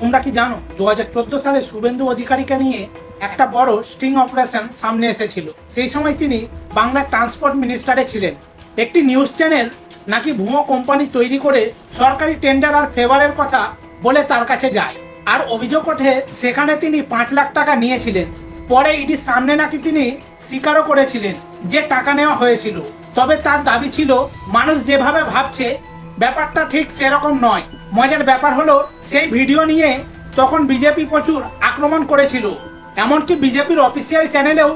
তোমরা কি জানো 2014 সালে শুভেন্দু অধিকারীকে নিয়ে একটা বড় স্টিং অপারেশন সামনে এসেছিল। সেই সময় তিনি বাংলার ট্রান্সপোর্ট মিনিস্টারে ছিলেন। একটি নিউজ চ্যানেল নাকি ভুয়ো কোম্পানি তৈরি করে সরকারি টেন্ডার আর ফেভারের কথা বলে তার কাছে যায়, আর অভিযোগ ওঠে সেখানে তিনি 5 লাখ টাকা নিয়েছিলেন। পরে ইডির সামনে নাকি তিনি স্বীকারও করেছিলেন যে টাকা নেওয়া হয়েছিল। তবে তার দাবি ছিল মানুষ যেভাবে ভাবছে ব্যাপারটা ঠিক সেরকম নয়। মজার ব্যাপার হলো সেই ভিডিও নিয়ে তখন বিজেপি প্রচুর আক্রমণ করেছিল, এমনকি বিজেপির অফিসিয়াল চ্যানেলেও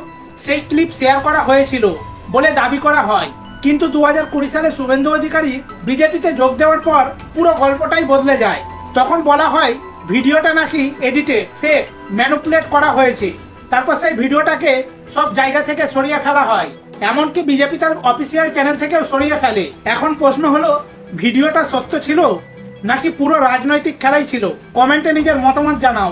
সেই ক্লিপ শেয়ার করা হয়েছিল বলে দাবি করা হয়। কিন্তু 2020 সালে শুভেন্দু অধিকারী বিজেপিতে যোগ দেওয়ার পর পুরো গল্পটাই বদলে যায়। তখন বলা হয় ভিডিওটা নাকি এডিটেড, ফেক, ম্যানিপুলেট করা হয়েছে। তারপর সেই ভিডিওটাকে সব জায়গা থেকে সরিয়ে ফেলা হয়, এমনকি বিজেপি তার অফিসিয়াল চ্যানেল থেকেও সরিয়ে ফেলে। এখন প্রশ্ন হলো ভিডিওটা সত্য ছিল নাকি পুরো রাজনৈতিক খেলাই ছিল? কমেন্টে নিজের মতামত জানাও।